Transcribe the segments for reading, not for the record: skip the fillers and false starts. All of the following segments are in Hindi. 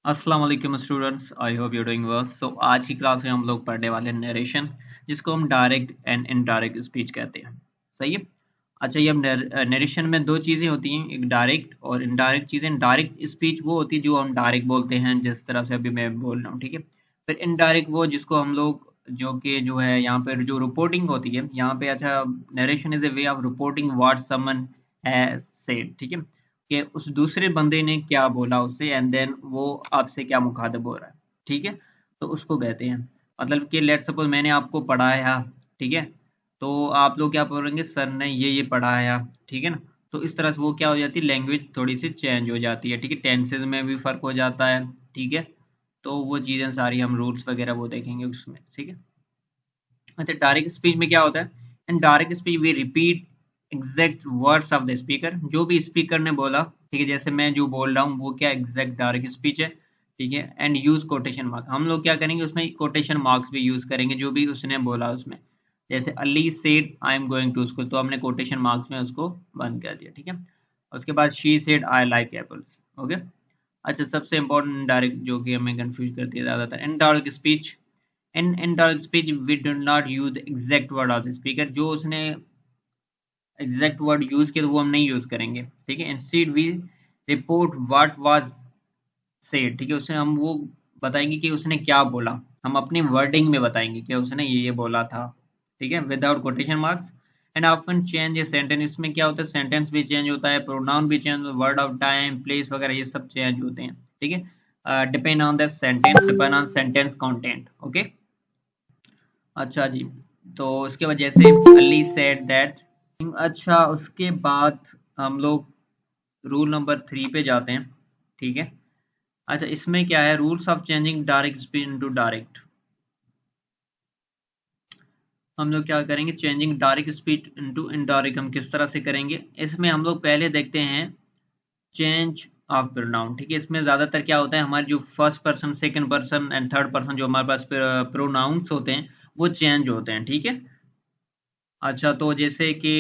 अस्सलाम वालेकुम students, I hope you doing well. So आज की क्लास में हम लोग पढ़ने वाले हैं नरेशन, जिसको हम डायरेक्ट एंड इनडायरेक्ट स्पीच कहते हैं। सही है। अच्छा, ये नरेशन में दो चीज़ें होती हैं, एक डायरेक्ट और इनडायरेक्ट चीज़ें। डायरेक्ट स्पीच वो होती है जो हम डायरेक्ट बोलते हैं, जिस तरह से अभी मैं बोल रहा हूँ, ठीक है। फिर इनडायरेक्ट वो जिसको हम लोग जो है यहाँ पर जो रिपोर्टिंग होती है यहाँ पे। अच्छा, narration is a way of reporting what someone has said, ठीक है, कि उस दूसरे बंदे ने क्या बोला उससे, एंड देन वो आपसे क्या मुखातिब हो रहा है, ठीक है। तो उसको कहते हैं, मतलब कि लेट सपोज मैंने आपको पढ़ाया, ठीक है, तो आप लोग क्या बोलेंगे, सर ने ये पढ़ाया, ठीक है ना। तो इस तरह से वो क्या हो जाती है, लैंग्वेज थोड़ी सी चेंज हो जाती है, ठीक है। टेंसेज में भी फर्क हो जाता है, ठीक है। तो वो चीज़ें सारी हम रूल्स वगैरह वो देखेंगे उसमें, ठीक है। अच्छा, डायरेक्ट स्पीच में क्या होता है, in direct speech we repeat exact words of the speaker, जो भी स्पीकर ने बोला, ठीक है। जैसे मैं जो बोल रहा हूँ वो क्या एग्जैक्ट डायरेक्ट स्पीच है, ठीक है। एंड यूज कोटेशन मार्क, हम लोग क्या करेंगे उसमें कोटेशन मार्क्स भी यूज करेंगे, जो भी उसने बोला उसमें। जैसे Ali said I am going to school, तो हमने कोटेशन मार्क्स में उसको बंद कर दिया, ठीक है। उसके बाद she said I like apples, okay. अच्छा, सबसे इंपॉर्टेंट डायरेक्ट जो कि हमें कंफ्यूज करती है ज्यादातर, indirect speech. In indirect speech we do not use exact word of the speaker, जो उसने एग्जैक्ट वर्ड यूज किया वो हम नहीं यूज करेंगे, ठीक है। Instead we report what was said, ठीक है। उससे हम वो बताएंगे कि उसने क्या बोला, हम अपनी वर्डिंग में बताएंगे कि उसने ये बोला था, ठीक है, without quotation marks. And often change a sentence, इसमें क्या होता है, सेंटेंस भी चेंज होता है, प्रोनाउन भी change, word of time place वगैरह ये सब चेंज होते हैं, ठीक है। Depend on the sentence, depend on sentence content, okay. अच्छा जी, तो उसके बाद जैसे अली सेड दैट। अच्छा, उसके बाद हम लोग रूल नंबर 3 पे जाते हैं, ठीक है। अच्छा, इसमें क्या है, rules of changing direct speech into direct. हम लोग क्या करेंगे, changing direct speech into indirect हम किस तरह से करेंगे। इसमें हम लोग पहले देखते हैं चेंज ऑफ प्रोनाउन, ठीक है। इसमें ज्यादातर क्या होता है, हमारे जो first person, second person and third person जो हमारे पास प्रोनाउंस होते हैं वो चेंज होते हैं, ठीक है। अच्छा, तो जैसे कि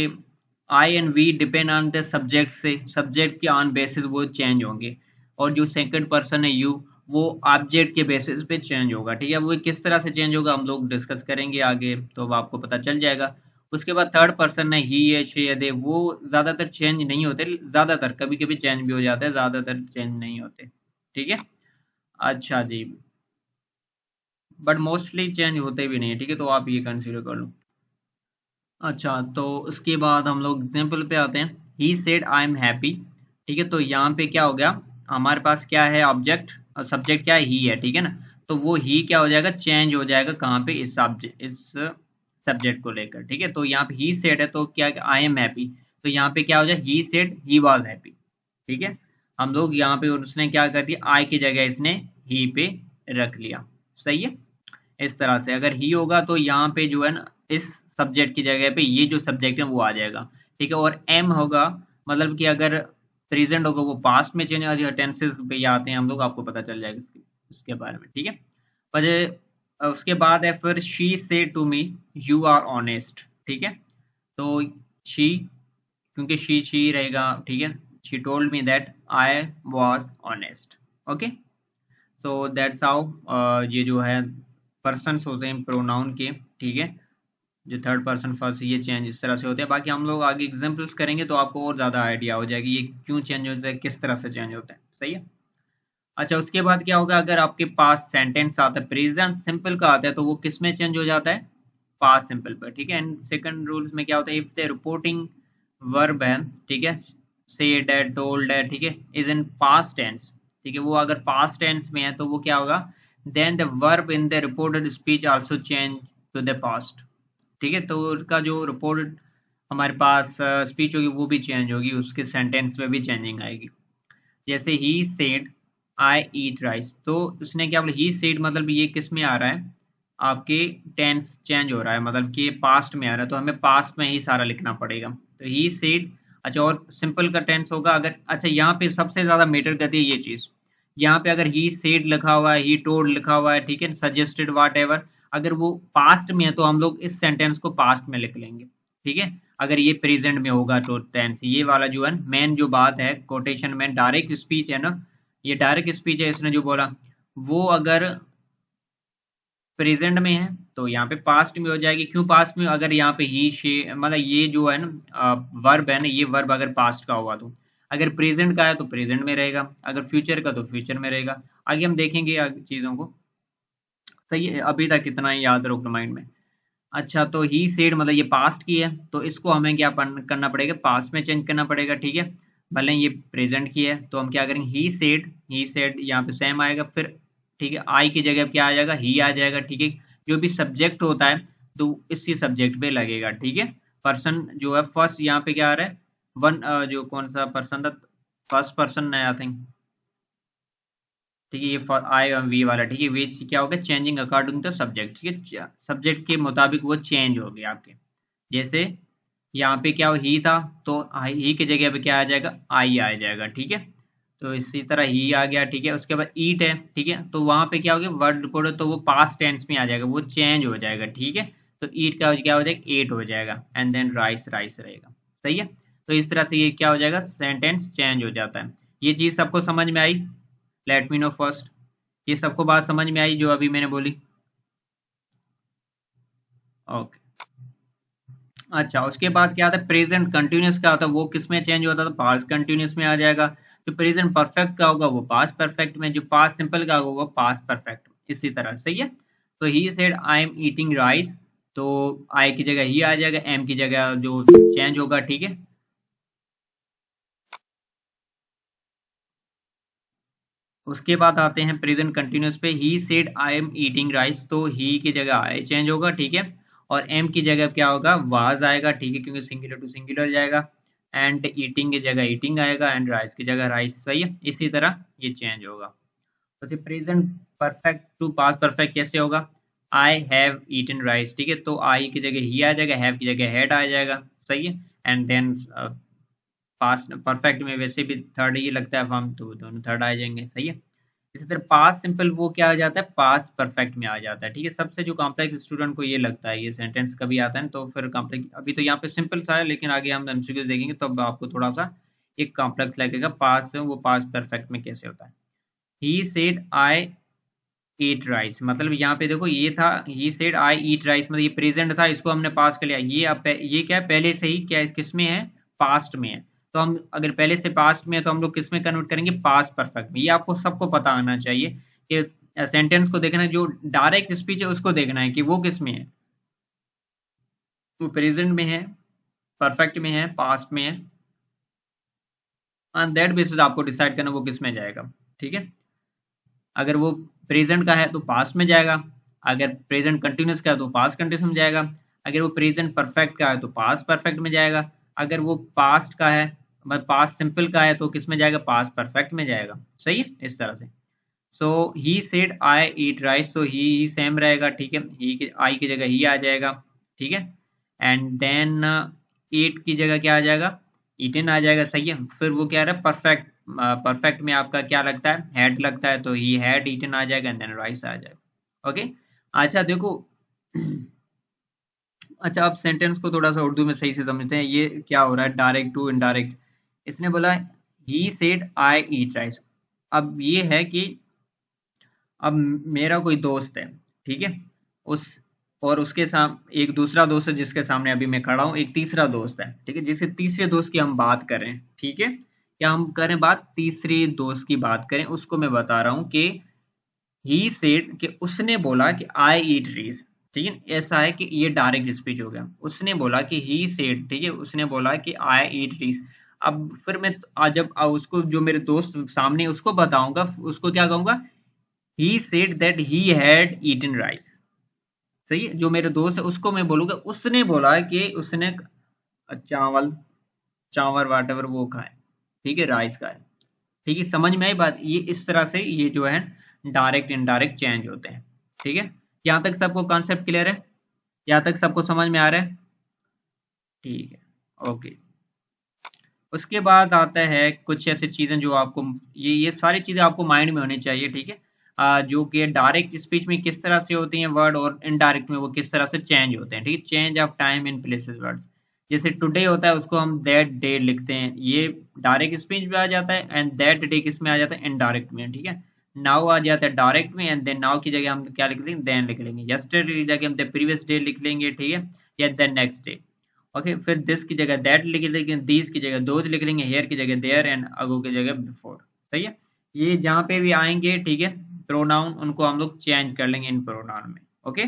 I and we depend on the subject, से सब्जेक्ट के ऑन बेसिस वो चेंज होंगे। और जो सेकंड पर्सन है यू, वो ऑब्जेक्ट के बेसिस पे चेंज होगा, ठीक है। वो किस तरह से चेंज होगा हम लोग डिस्कस करेंगे आगे, तो अब आपको पता चल जाएगा। उसके बाद थर्ड पर्सन है ही है, शी है, दे, वो ज्यादातर चेंज नहीं होते, ज्यादातर कभी कभी चेंज भी हो जाते हैं, ज्यादातर चेंज नहीं होते, ठीक है। अच्छा जी, बट मोस्टली चेंज होते भी नहीं है, ठीक है, तो आप ये कंसिडर कर लो। अच्छा, तो उसके बाद हम लोग एग्जाम्पल पे आते हैं। ही सेड आई एम हैप्पी, ठीक है। तो यहाँ पे क्या हो गया, हमारे पास क्या है ऑब्जेक्ट, और सब्जेक्ट क्या है, ही है, ठीक है ना। तो वो ही क्या हो जाएगा, चेंज हो जाएगा कहाँ पे, इस सब्जेक्ट, इस सब्जेक्ट को लेकर, ठीक है। तो यहाँ पे ही सेड है तो क्या, आई एम हैप्पी, तो यहाँ पे क्या हो जाए, ही सेड ही वाज हैप्पी, ठीक है। हम लोग यहाँ पे उसने क्या कर दिया, आई की जगह इसने ही पे रख लिया, सही है। इस तरह से अगर ही होगा तो यहाँ पे जो है ना, इस सब्जेक्ट की जगह पे ये जो सब्जेक्ट है वो आ जाएगा, ठीक है। और एम होगा, मतलब कि अगर प्रेजेंट होगा वो पास्ट में चेंज, टेंसेस पे ही आते हैं हम लोग, आपको पता चल जाएगा उसके बारे में, ठीक है। पर उसके बाद है फिर she say to me you are honest, ठीक है। तो शी, क्योंकि शी रहेगा, ठीक है। She told me that I was honest, okay. So that's how ये जो है पर्सन्स होते हैं प्रोनाउन के, ठीक है। जो थर्ड पर्सन फर्स्ट, ये चेंज इस तरह से होते हैं। बाकी हम लोग आगे एग्जांपल्स करेंगे तो आपको और ज्यादा आइडिया हो जाएगी ये क्यों चेंज होता है, किस तरह से चेंज होता है, सही है। अच्छा, उसके बाद क्या होगा, अगर आपके पास सेंटेंस आता है, प्रेजेंट सिंपल का आता है, तो वो किस में चेंज हो जाता है, पास्ट सिंपल पर, ठीक है। एंड सेकंड रूल्स में क्या होता है, इफ द रिपोर्टिंग वर्ब है, ठीक है, सेड है, टोल्ड है, ठीक है, इज इन पास्ट टेंस, ठीक है, वो अगर पास्ट टेंस में है तो वो क्या होगा, then the verb in the reported speech also change to the past, ठीक है। तो उसका जो रिपोर्टेड हमारे पास स्पीच होगी वो भी चेंज होगी, उसके सेंटेंस में भी चेंजिंग आएगी। जैसे ही सेड आई ईट राइस, तो उसने क्या बोला, ही सेड, मतलब ये किस में आ रहा है, आपके टेंस चेंज हो रहा है, मतलब कि पास्ट में आ रहा है, तो हमें पास्ट में ही सारा लिखना पड़ेगा, तो ही सेड। अच्छा, और सिंपल का टेंस होगा अगर, अच्छा यहाँ पे सबसे ज्यादा मैटर करती है ये चीज, यहाँ पे अगर ही सेड लिखा हुआ है, ही टोल्ड लिखा हुआ है, ठीक है, सजेस्टेड वाट एवर, अगर वो पास्ट में है तो हम लोग इस सेंटेंस को पास्ट में लिख लेंगे, ठीक है। अगर ये प्रेजेंट में होगा तो टेंस, ये वाला जो है मेन जो बात है, कोटेशन में डायरेक्ट स्पीच है ना, ये डायरेक्ट स्पीच है, इसने जो बोला वो अगर प्रेजेंट में है तो यहाँ पे पास्ट में हो जाएगी। क्यों पास्ट में? अगर यहाँ पे ही शे मतलब ये जो है ना वर्ब है ना, ये वर्ब अगर पास्ट का हुआ तो, अगर प्रेजेंट का है तो प्रेजेंट में रहेगा, अगर फ्यूचर का तो फ्यूचर में रहेगा। आगे हम देखेंगे आगे चीजों को। सही है, अभी तक इतना ही याद रखो माइंड में। अच्छा, तो ही सेड मतलब ये पास्ट की है, तो इसको हमें क्या करना पड़ेगा, पास्ट में चेंज करना पड़ेगा। ठीक है, भले ये प्रेजेंट की है तो हम क्या करेंगे, ही सेड यहाँ पे सेम आएगा फिर। ठीक है, आई की जगह क्या आ जाएगा, ही आ जाएगा। ठीक है, जो भी सब्जेक्ट होता है तो इसी सब्जेक्ट पे लगेगा। ठीक है, पर्सन जो है फर्स्ट यहाँ पे क्या आ रहा है, वन जो कौन सा पर्सन था, फर्स्ट पर्सन है आई थिंक। ठीक है, ये आई और वी वाला। ठीक है, वे क्या हो गया, चेंजिंग अकॉर्डिंग टू सब्जेक्ट। ठीक है, सब्जेक्ट के मुताबिक वो चेंज हो गया आपके। जैसे यहाँ पे क्या ही था तो ही की जगह पे क्या आ जाएगा, आई आ जाएगा। ठीक है, तो इसी तरह ही आ गया। ठीक है, उसके बाद ईट है। ठीक है, तो वहां पे क्या हो गया, वर्ड रिपोर्ट है तो वो पास्ट टेंस में आ जाएगा, वो चेंज हो जाएगा। ठीक है, तो ईट का क्या हो जाएगा, एट हो जाएगा। एंड देन राइस राइस रहेगा। सही है, तो इस तरह से ये क्या हो जाएगा, सेंटेंस चेंज हो जाता है। ये चीज सबको समझ में आई? लेट मी नो फर्स्ट, ये सबको बात समझ में आई जो अभी मैंने बोली? ओके। अच्छा, उसके बाद क्या आता है, प्रेजेंट कंटिन्यूअस का आता है, वो किस में चेंज होता है, पास्ट कंटिन्यूअस में आ जाएगा। जो प्रेजेंट परफेक्ट का होगा वो पास्ट परफेक्ट में, जो पास्ट सिंपल का होगा पास्ट परफेक्ट। इसी तरह सही है। तो ही said I am eating rice, तो आई की जगह ही आ जाएगा, एम की जगह जो चेंज होगा। ठीक है, उसके बाद आते हैं प्रेजेंट कंटिन्यूअस पे। ही said I am eating rice, तो ही की जगह आई चेंज होगा। ठीक है, और एम की जगह क्या होगा, वाज आएगा। ठीक है, क्योंकि सिंगुलर टू सिंगुलर जाएगा। एंड ईटिंग की जगह ईटिंग आएगा, एंड राइस की जगह राइस। सही है, इसी तरह ये चेंज होगा। तो present perfect to past perfect कैसे होगा, आई हैव ईटन राइस। ठीक है, तो आई की जगह ही आ जाएगा, हैव की जगह हैड आ जाएगा। सही है, एंड देन पास्ट परफेक्ट में वैसे भी थर्ड ही लगता है फॉर्म, तो दोनों थर्ड आ जाएंगे। सही है, इसी तरह पास्ट सिंपल वो क्या आ जाता है, पास्ट परफेक्ट में आ जाता है। ठीक है, सबसे जो कॉम्प्लेक्स स्टूडेंट को ये लगता है ये सेंटेंस कभी आता है तो फिर कॉम्प्लेक्स, अभी तो यहाँ पे सिंपल सा है लेकिन आगे हम एमसीक्यूज देखेंगे तो अब आपको थोड़ा सा एक कॉम्प्लेक्स लगेगा, पास्ट वो पास्ट परफेक्ट में कैसे होता है। He said I eat rice, मतलब यहाँ पे देखो ये था, ही सेड आई ईट राइस, मतलब ये प्रेजेंट था, इसको हमने पास कर लिया। ये अब ये क्या है, पहले से ही क्या किस में है, पास्ट में है। तो हम अगर पहले से पास्ट में है तो हम लोग किस में कन्वर्ट करेंगे, पास्ट परफेक्ट में। ये आपको सबको पता आना चाहिए कि सेंटेंस को देखना है, जो डायरेक्ट स्पीच है उसको देखना है कि वो किस में है, वो प्रेजेंट में है, परफेक्ट में है, पास्ट में है। ऑन दैट बेसिस आपको डिसाइड करना वो किस में जाएगा। ठीक है, अगर वो प्रेजेंट का है तो पास्ट में जाएगा, अगर प्रेजेंट कंटिन्यूस का है तो पास्ट कंटिन्यूस में जाएगा, अगर वो प्रेजेंट परफेक्ट का है तो पास्ट परफेक्ट में जाएगा, अगर वो पास्ट का है मतलब पास्ट सिंपल का है तो किस में जाएगा, पास्ट परफेक्ट में जाएगा। सही है, इस तरह से। सो ही सेड आई ईट राइस, तो ही सेम रहेगा। ठीक है, ही आई की जगह ही आ जाएगा। ठीक है, एंड देन ईट की जगह क्या आ जाएगा, ईटन आ जाएगा। सही है, फिर वो क्या रहा है, परफेक्ट परफेक्ट में आपका क्या लगता है, हैड लगता है, तो ही हैड ईटन आ जाएगा, एंड देन राइस आ जाएगा। ओके, अच्छा देखो अच्छा, अब सेंटेंस को थोड़ा सा उर्दू में सही से समझते हैं, ये क्या हो रहा है, डायरेक्ट टू इनडायरेक्ट। इसने बोला ही सेड आई ईट राइस। अब ये है कि अब मेरा कोई दोस्त है, ठीक है, उस और उसके सामने एक दूसरा दोस्त है जिसके सामने अभी मैं खड़ा हूँ, एक तीसरा दोस्त है। ठीक है, जिसे तीसरे दोस्त की हम बात करें। ठीक है, क्या हम करें बात, तीसरे दोस्त की बात करें, उसको मैं बता रहा हूँ कि ही सेड कि उसने बोला कि आई ईट रीस। ठीक है, ऐसा है कि ये डायरेक्ट स्पीच हो गया। उसने बोला कि ही सेड, ठीक है, उसने बोला कि आई ईट रीस। अब फिर मैं जब उसको जो मेरे दोस्त सामने उसको बताऊंगा, उसको क्या कहूंगा, he said that he had eaten rice. सही है, जो मेरे दोस्त है उसको मैं बोलूंगा उसने बोला कि उसने चावल चावल वाटेवर वो खाए। ठीक है, राइस खाए। ठीक है, समझ में आई बात, ये इस तरह से ये जो है डायरेक्ट इनडायरेक्ट चेंज होते हैं। ठीक है, यहाँ तक सबको कॉन्सेप्ट क्लियर है, यहाँ तक सबको समझ में आ रहा है? ठीक है, ओके। उसके बाद आता है कुछ ऐसी चीजें जो आपको ये सारी चीजें आपको माइंड में होनी चाहिए। ठीक है, जो कि डायरेक्ट स्पीच में किस तरह से होती हैं वर्ड, और इनडायरेक्ट में वो किस तरह से चेंज होते हैं। ठीक है, change of time in places word, जैसे टुडे होता है उसको हम दैट डे लिखते हैं, ये डायरेक्ट स्पीच में आ जाता है, एंड दैट डे किस में आ जाता है, इनडायरेक्ट में, ठीक है। नाउ आ जाता है डायरेक्ट में, एंड देन नाउ की जगह हम क्या लिख लेंगे, देन लिख लेंगे। यस्टरडे की जगह हम द प्रीवियस डे लिख लेंगे, ठीक है, या द नेक्स्ट डे। ओके, फिर दिस की जगह दैट लिख लेंगे, दीज की जगह दोज लिख लेंगे, हेयर की जगह देयर, एंड अगो की जगह बिफोर। सही है। ये जहाँ पे भी आएंगे, ठीक है, प्रोनाउन, उनको हम लोग चेंज कर लेंगे इन प्रोनाउन में। ओके,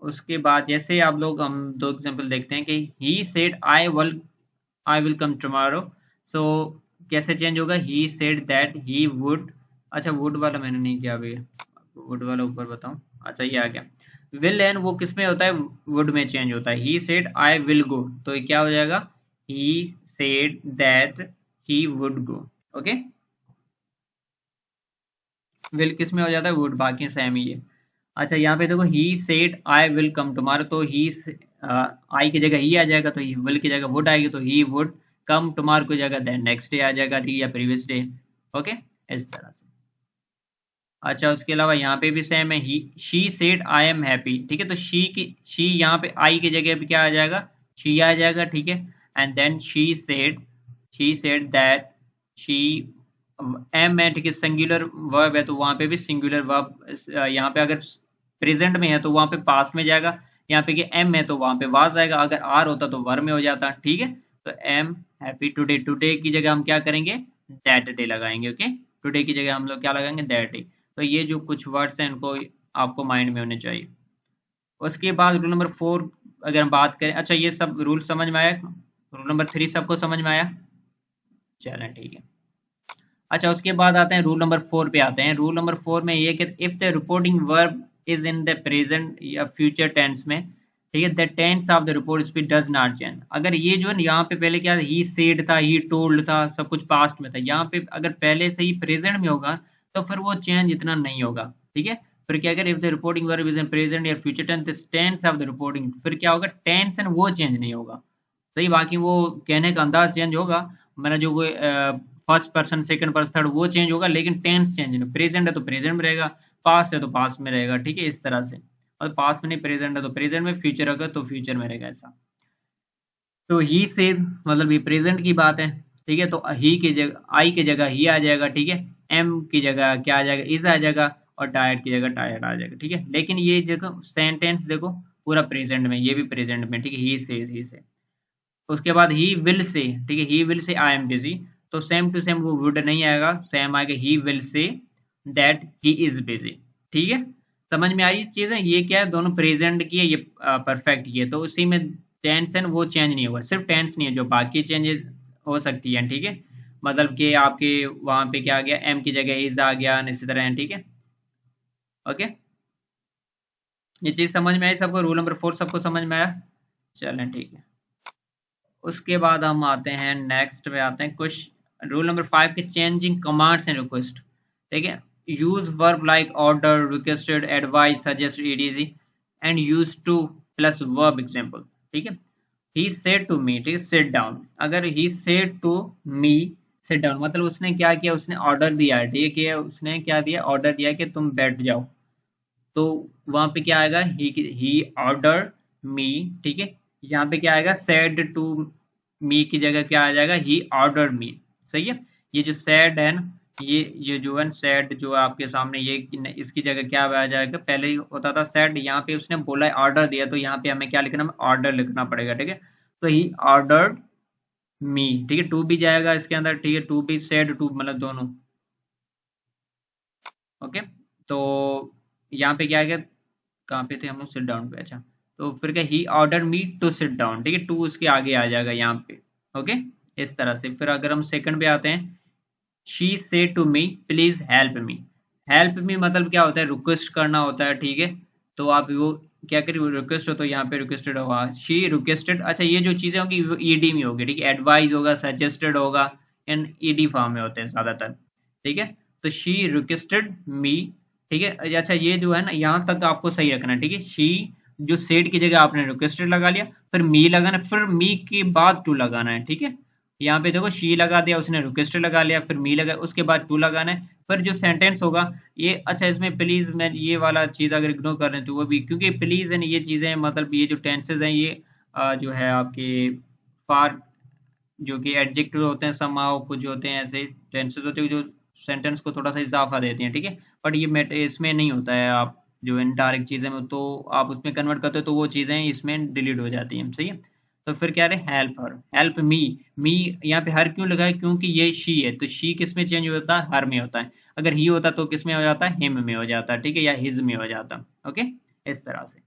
उसके बाद जैसे आप लोग, हम दो एग्जांपल देखते हैं कि he said I will come tomorrow. So कैसे चेंज होगा, he said that he would, अच्छा वुड वाला मैंने नहीं किया अभी, वुड वाला ऊपर बताऊं, अच्छा ये आ गया। विल एंड वो किस में होता है, वुड में चेंज होता है। He said I will go, तो ये क्या हो जाएगा, ही said that he would go. Okay, will किस में हो जाता है, वुड, बाकी सेम ही है। अच्छा यहाँ पे देखो, ही said I will come tomorrow, तो ही आई की जगह ही आ जाएगा, तो विल की जगह वुड आएगी, तो ही वुड कम टुमारो की जगह देन नेक्स्ट डे आ जाएगा, ठीक है, या प्रीवियस डे। ओके, इस तरह से। अच्छा उसके अलावा यहाँ पे भी सेम है, he she said I am happy, ठीक है, तो शी यहाँ पे आई की जगह पे क्या आ जाएगा, शी आ जाएगा, ठीक है। And then she said that she, am है, ठीक है, सिंगुलर वर्ब है, तो वहां पे भी सिंगुलर वर्ब, यहाँ पे अगर प्रेजेंट में है तो वहां पे पास में जाएगा, यहाँ पे कि एम है तो वहां पे वाज जाएगा, अगर आर होता तो वर में हो जाता, ठीक है। तो एम हैप्पी टुडे, टुडे की जगह हम क्या करेंगे, दैट डे लगाएंगे। ओके, टुडे की जगह हम लोग क्या लगाएंगे, दैट डे। तो ये जो कुछ वर्ड्स हैं इनको आपको माइंड में होने चाहिए। उसके बाद रूल नंबर 4 अगर हम बात करें, अच्छा ये सब रूल समझ में आया, रूल नंबर 3 सबको समझ में आया, चलें ठीक है। अच्छा उसके बाद आते हैं रूल नंबर 4 पे आते हैं। रूल नंबर 4 में ये कि if the reporting verb is in the present या फ्यूचर टेंस में, ठीक है, the tense of the report speech does not change. अगर ये जो है यहाँ पे पहले क्या ही सेड था, ही टोल्ड था, सब कुछ पास्ट में था, यहाँ पे अगर पहले से ही प्रेजेंट में होगा तो फिर वो चेंज इतना नहीं होगा, ठीक है। फिर क्या करें, if the reporting verb is in present या future tense, the tense of the reporting, फिर क्या होगा, टेंस एंड वो चेंज नहीं होगा। सही, बाकी वो कहने का अंदाज चेंज होगा, मैंने जो वो first person second person third वो चेंज होगा, लेकिन टेंस चेंज नहीं। प्रेजेंट है तो प्रेजेंट में रहेगा, पास्ट है तो पास्ट में रहेगा, ठीक है, इस तरह से। और पास्ट में नहीं, प्रेजेंट है तो प्रेजेंट में, फ्यूचर होगा तो फ्यूचर में रहेगा, ऐसा। तो ही से मतलब ये प्रेजेंट की बात है, ठीक है, तो ही की जगह आई की जगह ही आ जाएगा, ठीक है, एम की जगह क्या आ जाएगा, इज आ जाएगा, और टायर्ड की जगह टायर्ड आ जाएगा, ठीक है। लेकिन ये देखो सेंटेंस देखो पूरा प्रेजेंट में, ये भी प्रेजेंट में, ठीक है, ही से। उसके बाद ही विल से, ठीक है, he will say I am busy, तो सेम टू सेम वो वुड नहीं आएगा, सेम आएगा he will say that he is busy, ठीक है। समझ में आ रही चीजें, ये क्या है, दोनों प्रेजेंट की है, ये परफेक्ट की है, तो उसी में टेंस है वो चेंज नहीं होगा, सिर्फ टेंस नहीं है, जो बाकी चेंजेस हो सकती है, ठीक है। मतलब कि आपके वहां पे क्या आ गया, एम की जगह इज आ गया, इसी तरह है, ठीक है। ओके, ये चीज समझ में आई सबको, रूल नंबर 4 सबको समझ में आया, चलें ठीक है। उसके बाद हम आते हैं नेक्स्ट पे आते हैं कुछ रूल नंबर 5 के, चेंजिंग कमांड्स एंड रिक्वेस्ट, ठीक है। Use verb like order, requested, advice, suggest, EDG, and use two plus verb example, ठीक है। ही सेड टू मी, ठीक है, सिट डाउन, अगर he said to me sit down मतलब उसने क्या किया, उसने ऑर्डर दिया है, ठीक है, उसने क्या दिया, ऑर्डर दिया कि तुम बैठ जाओ, तो वहां पे क्या आएगा, ही ऑर्डर मी, ठीक है। यहाँ पे क्या आएगा, सेड टू मी की जगह क्या आ जाएगा, ही ऑर्डर मी। सही है। ये जो सेड है ना, ये जो है सेड जो है आपके सामने, ये इसकी जगह क्या आ जाएगा, पहले ही होता था सेड, यहाँ पे उसने बोला ऑर्डर दिया, तो यहाँ पे हमें क्या लिखना, ऑर्डर लिखना पड़ेगा, ठीक है। तो ही ऑर्डर मी, ठीक है, टू भी जाएगा इसके अंदर, ठीक है, टू भी सेड टू मतलब दोनों। ओके, तो यहाँ पे क्या आ गया, कहाँ पे थे हम लोग, सिट डाउन पे, अच्छा। तो फिर क्या, he order me to sit down, ठीक है, टू उसके आगे आ जाएगा यहाँ पे। ओके, इस तरह से। फिर अगर हम सेकंड पे आते हैं, she say to me please help me, help me मतलब क्या होता है, रिक्वेस्ट करना होता है, ठीक है। तो आप वो क्या करिए, रिक्वेस्ट हो तो यहाँ पे रिक्वेस्टेड होगा, शी रिक्वेस्टेड, अच्छा ये जो चीजें होंगी वो ईडी में होगी, ठीक है, एडवाइस होगा, सजेस्टेड होगा, इन ईडी फॉर्म में होते हैं ज्यादातर, ठीक है। तो शी रिक्वेस्टेड मी, ठीक है। अच्छा ये जो है ना, यहाँ तक आपको सही रखना है, ठीक है। शी जो सेड की जगह आपने रिक्वेस्टेड लगा लिया, फिर मी लगाना, फिर मी के बाद टू लगाना है, ठीक है। यहाँ पे देखो शी लगा दिया, उसने रिक्वेस्टेड लगा लिया, फिर मी लगा, उसके बाद टू लगाना है, फिर जो सेंटेंस होगा ये, अच्छा इसमें प्लीज मैं ये वाला चीज अगर इग्नोर कर रहे हैं तो वो भी, क्योंकि प्लीज है ये चीजें मतलब ये जो टेंसेज हैं ये जो है आपके फार जो कि एडजेक्टिव होते हैं, समाओ कुछ होते हैं, ऐसे टेंसेस होते हैं जो सेंटेंस को थोड़ा सा इजाफा देते हैं, ठीक है। बट ये इसमें नहीं होता है, आप जो इनडायरेक्ट चीजें में तो आप उसमें कन्वर्ट करते हो तो वो चीजें इसमें डिलीट हो जाती हैं, सही है। तो फिर क्या रहे, हेल्प हर, हेल्प मी। मी यहाँ पे हर क्यों लगा है, क्योंकि ये शी है, तो शी किस में चेंज होता है, हर में होता है। अगर ही होता तो किस में हो जाता है, हिम में हो जाता, ठीक है, या हिज में हो जाता। ओके, इस तरह से।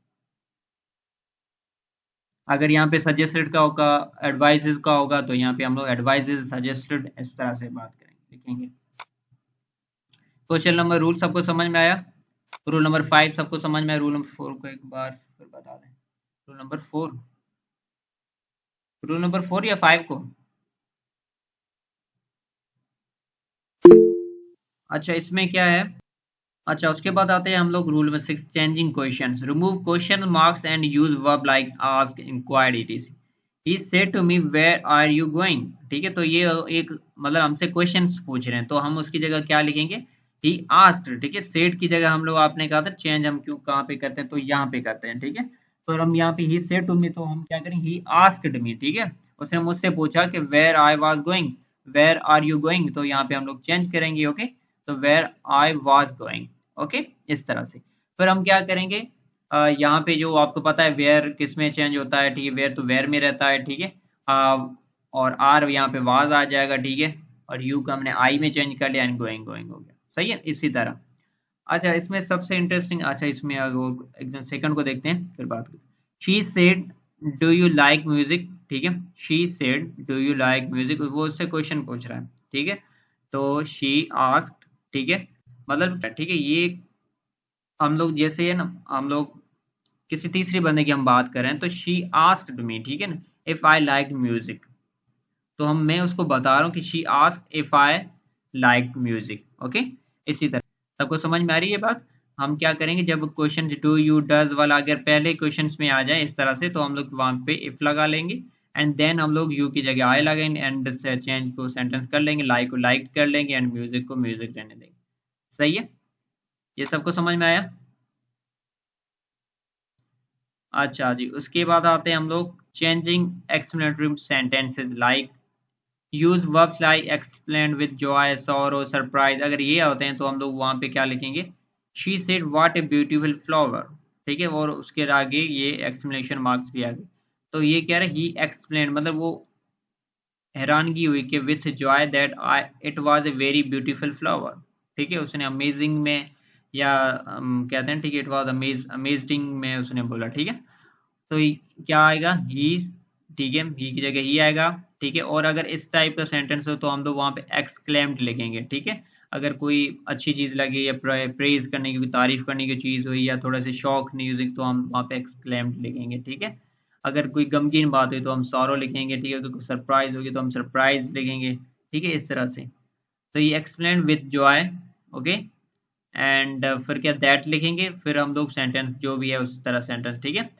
अगर यहाँ पे सजेस्टेड का होगा, एडवाइजेज का होगा, तो यहाँ पे हम लोग एडवाइजेज, सजेस्टेड, इस तरह से बात करेंगे, लिखेंगे। क्वेश्चन नंबर, रूल सबको समझ में आया? रूल नंबर 5 सबको समझ में आया? रूल नंबर 4 को एक बार फिर बता दें। रूल नंबर 4, रूल नंबर 4 या 5 को? अच्छा, इसमें क्या है? अच्छा, उसके बाद आते हैं हम लोग rule number 6, changing questions. Remove question marks and use verb like ask, inquired, etc. He said to me where are you going, ठीक है। तो ये एक मतलब हमसे क्वेश्चंस पूछ रहे हैं, तो हम उसकी जगह क्या लिखेंगे, ही आस्क्ड, ठीक है। सेड की जगह हम लोग, आपने कहा था चेंज हम क्यों कहाँ पे करते हैं, तो यहाँ पे करते हैं, ठीक है। तो हम यहाँ पे ही सेड टू मी, तो हम क्या करेंगे, ही आस्क्ड मी, ठीक है। उसने मुझसे पूछा कि where I was going, where are you going, तो यहाँ पे हम लोग चेंज करेंगे, ओके। तो where I was going, okay, इस तरह से। फिर हम क्या करेंगे, यहाँ पे जो आपको पता है वेयर किस में चेंज होता है, ठीक है, वेयर तो वेयर में रहता है, ठीक है। और आर यहाँ पे वाज आ जाएगा, ठीक है। और यू का हमने आई में चेंज कर लिया, एंड गोइंग गोइंग हो गया, सही है, इसी तरह। अच्छा, इसमें सबसे इंटरेस्टिंग, अच्छा इसमें एग्जाम सेकंड को देखते हैं फिर बात करते हैं। She said do you like music, ठीक है। She said do you like music, वो उससे क्वेश्चन पूछ रहा है, ठीक है। तो शी आस्क्ड, ठीक है, मतलब ठीक है, ये हम लोग जैसे है ना, हम लोग किसी तीसरी बंदे की हम बात करें, तो शी आस्क्ड मी, ठीक है ना, इफ आई लाइक म्यूजिक। तो मैं उसको बता रहा हूँ कि she asked if I like music, okay, इसी तरह। सबको समझ में आ रही है बात? हम क्या करेंगे, जब क्वेश्चन डू यू डज वाला अगर पहले क्वेश्चंस में आ जाए इस तरह से, तो हम लोग वहां पे इफ लगा लेंगे, एंड देन हम लोग यू की जगह आई लगाएंगे, एंड से चेंज को सेंटेंस कर लेंगे, लाइक को लाइक कर लेंगे, एंड म्यूजिक को म्यूजिक रहने देंगे, सही है। ये सबको समझ में आया? अच्छा जी, उसके बाद आते हैं हम लोग changing explanatory sentences, like use verbs like explain with Joy, sorrow, surprise. अगर ये होते हैं तो हम लोग वहां पे क्या लिखेंगे, she said what a beautiful flower, ठीक है। और उसके आगे ये एक्सप्लेनेशन मार्क्स भी आ गए। तो ये क्या है, ही एक्सप्लेन, मतलब वो हैरानगी हुई कि with Joy that I it was a very beautiful flower, ठीक है। उसने अमेजिंग में या कहते हैं, ठीक है, इट वाज अमेजिंग में उसने बोला, ठीक है। तो क्या आएगा, ही, ठीक है, ही की जगह ही आएगा, ठीक है। और अगर इस टाइप का सेंटेंस हो तो हम लोग वहां पे एक्सक्लेम्ड लिखेंगे, ठीक है। अगर कोई अच्छी चीज लगी या प्रेज करने की, कोई तारीफ करने की चीज हुई, या थोड़ा सा शौक म्यूजिक, तो हम वहां पे एक्सक्लेम्ड लिखेंगे, ठीक है। अगर कोई गमगीन बात हुई तो हम सॉरो लिखेंगे, ठीक है। अगर सरप्राइज होगी तो हम सरप्राइज लिखेंगे, ठीक है, इस तरह से। तो ये explain with Joy, okay. And फिर क्या, दैट लिखेंगे, फिर हम लोग सेंटेंस जो भी है उस तरह सेंटेंस, ठीक है।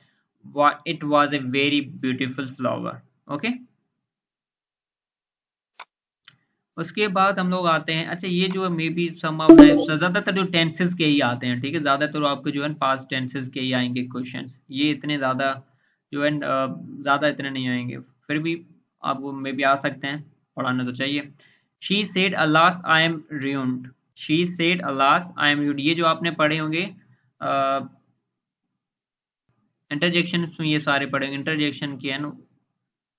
It was a very beautiful flower, okay. उसके बाद हम लोग आते हैं, अच्छा ये जो मे बी सम ऑफ ज्यादातर जो टेंसेस के ही आते हैं, ठीक है। ज्यादातर आपके जो है पास्ट टेंसेस के ही आएंगे क्वेश्चंस, ये इतने ज्यादा जो है ज्यादा इतने नहीं आएंगे, फिर भी आपको मे बी आ सकते हैं, पढ़ाना तो चाहिए। She said alas I am ruined, she said alas I am ruined, ये जो आपने पढ़े होंगे इंटरजेक्शन में, ये सारे पढ़ेंगे इंटरजेक्शन की है ना,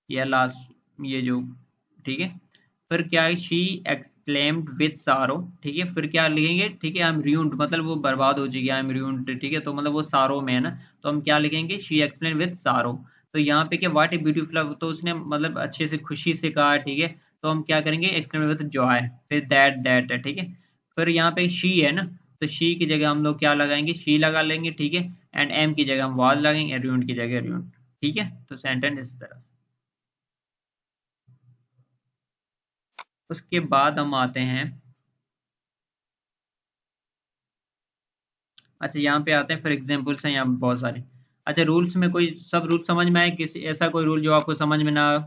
या लास्ट ये जो, ठीक है। फिर क्या है, शी एक्सक्लेम्ड विद सारो, ठीक है। फिर क्या लिखेंगे, ठीक है, आई एम ruined, मतलब वो बर्बाद हो चुकी है, आई एम ruined, ठीक है। तो मतलब वो सारो में है ना, तो हम क्या लिखेंगे, शी एक्सप्लेन विद सारो। तो यहाँ पे क्या, व्हाट ए ब्यूटीफुल, तो उसने मतलब अच्छे से खुशी से कहा, ठीक है। तो हम क्या करेंगे, एक्सप्लेन विद जॉय, फिर दैट है, ठीक है। फिर यहाँ पे शी है ना, तो शी की जगह हम लोग क्या लगाएंगे, शी लगा लेंगे, ठीक है। एंड एम की जगह हम वाज लगाएंगे, ruined की जगह ruined, ठीक है। तो सेंटेंस इस तरह से। उसके बाद हम आते हैं, अच्छा यहाँ पे आते हैं, फिर एग्जांपल्स हैं यहाँ पे बहुत सारे। अच्छा, रूल्स में कोई सब रूल समझ में आए, किसी ऐसा कोई रूल जो आपको समझ में ना आए?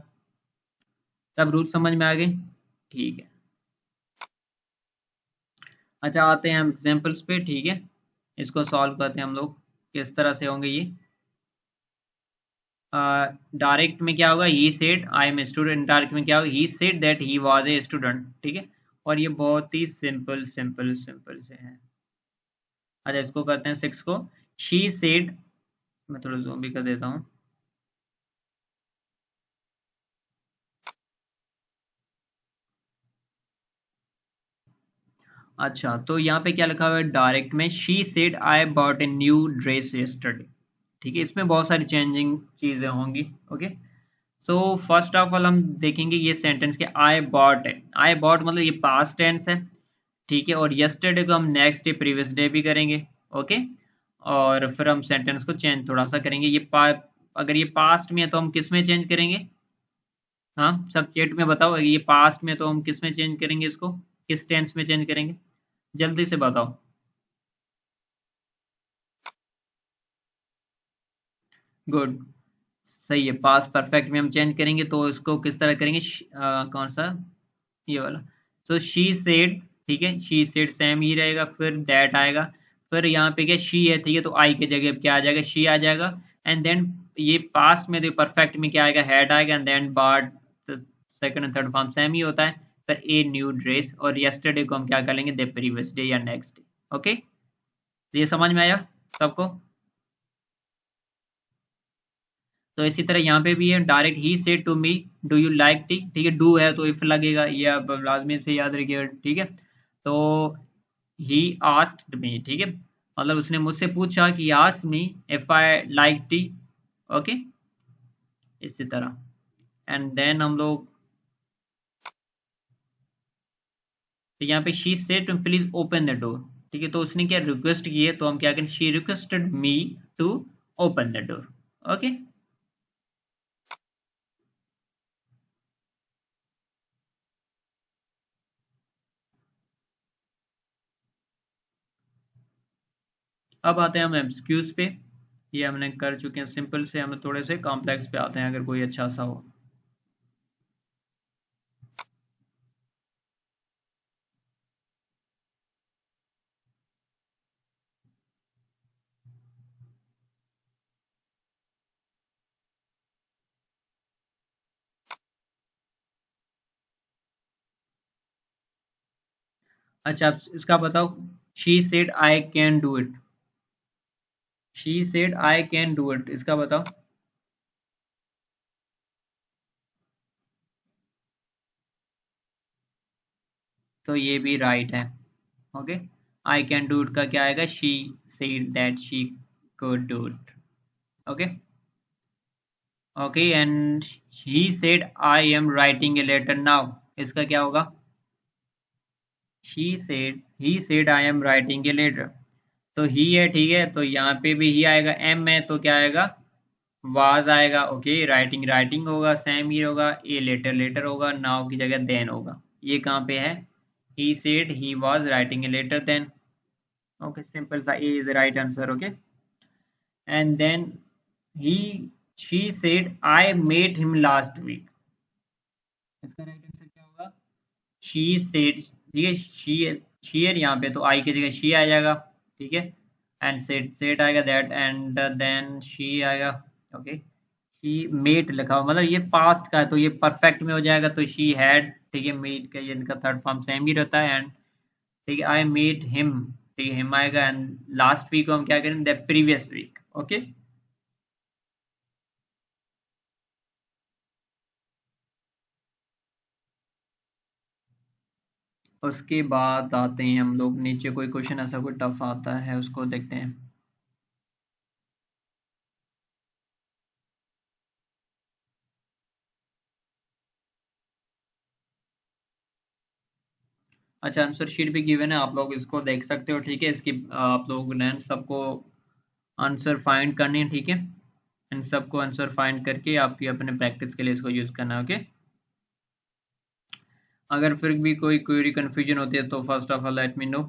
सब रूल समझ में आ गए, ठीक है। अच्छा, आते हैं हम एग्जांपल्स पे, ठीक है। इसको सॉल्व करते हैं हम लोग, किस तरह से होंगे ये। डायरेक्ट में क्या होगा, he said I M student, direct में क्या होगा, he said that he was a student, ठीक है। और ये बहुत ही सिंपल सिंपल सिंपल से है। अच्छा इसको करते हैं 6 को, शी सेड, मैं थोड़ा ज़ूम भी कर देता हूँ। अच्छा तो यहाँ पे क्या लिखा हुआ है डायरेक्ट में, she said I bought A new dress yesterday, ठीक है। इसमें बहुत सारी चेंजिंग चीजें होंगी, okay. So first of all हम देखेंगे ये सेंटेंस के आई बॉट है, आई बॉट मतलब ये पास्ट टेंस है, ठीक है। और यस्टरडे को हम नेक्स्ट डे प्रीवियस डे भी करेंगे, ओके। और फिर हम सेंटेंस को चेंज थोड़ा सा करेंगे, अगर ये पास्ट में है तो हम किस में चेंज करेंगे, हाँ सब चैट में बताओ, ये पास्ट में तो हम किस में चेंज करेंगे, इसको किस टेंस में चेंज करेंगे, जल्दी से बताओ। गुड, सही है, पास्ट परफेक्ट में हम चेंज करेंगे तो इसको किस तरह करेंगे, कौन सा, ये वाला। सो शी सेड, ठीक है, शी सेड सेम ही रहेगा, फिर दैट आएगा, फिर यहाँ पे क्या शी है, ठीक है, तो आई के जगह क्या आ जाएगा, शी आ जाएगा। एंड देन ये पास्ट में तो परफेक्ट में क्या आएगा, हैड आएगा, and then both second and third form same ही होता है, फिर ए न्यू ड्रेस, और यस्टरडे को हम क्या कर लेंगे, द प्रीवियस डे या नेक्स्ट डे, ओके। तो ये समझ में आया सबको। तो इसी तरह यहाँ पे भी है, direct he said to me do you like tea, ठीक है, डू है तो इफ लगेगा, ये आप लाजमी से याद रखिएगा, ठीक है। तो ही आस्क्ड मी, ठीक है, मतलब उसने मुझसे पूछा कि ask me if I like tea, okay, इसी तरह। एंड देन हम लोग, तो यहाँ पे she said to please open the door, ठीक है, तो उसने क्या रिक्वेस्ट की है, तो हम क्या करें, she requested me to open the door, okay. अब आते हैं हम एमसीक्यूज पे, ये हमने कर चुके हैं सिंपल से, हम थोड़े से कॉम्प्लेक्स पे आते हैं अगर कोई अच्छा सा हो। अच्छा आप इसका बताओ, she said I can do it, she said I can do it, इसका बताओ। तो ये भी राइट है, okay. I can do it का क्या आएगा, she said that she could do it, okay. Okay and he said I am writing a letter now, इसका क्या होगा, he said I am writing a letter, तो ही है, ठीक है, तो यहाँ पे भी ही आएगा, एम है तो क्या आएगा, वाज आएगा, ओके। राइटिंग राइटिंग होगा, सेम ही होगा, ए लेटर लेटर होगा, नाउ की जगह देन होगा, ये कहाँ पे है, he said he was writing a letter then, okay, simple सा, a is right answer, okay. And then he she said I met him last week, इसका राइट आंसर क्या होगा, शी सेड, ठीक है, शी है यहाँ पे तो आई की जगह शी आ जाएगा, ठीक है। एंड सेड आएगा दैट, एंड देन शी आएगा, ओके। शी मेट लिखा हुआ मतलब ये पास्ट का है तो ये परफेक्ट में हो जाएगा, तो शी हैड, ठीक है, मेट का ये इनका थर्ड फॉर्म सेम ही रहता है, एंड ठीक है, आई मेट हिम, ठीक है, हिम आएगा, एंड लास्ट वीक को हम क्या करें, द प्रीवियस वीक, ओके। उसके बाद आते हैं हम लोग नीचे, कोई क्वेश्चन ऐसा कोई टफ आता है उसको देखते हैं। अच्छा आंसर शीट भी गिवन है, आप लोग इसको देख सकते हो, ठीक है। इसकी आप लोग ने सबको आंसर फाइंड करनी है, ठीक है। इन सबको आंसर फाइंड करके आपकी अपने प्रैक्टिस के लिए इसको यूज करना है, ओके। अगर फिर भी कोई क्वेरी कंफ्यूजन होती है तो first of all let me know.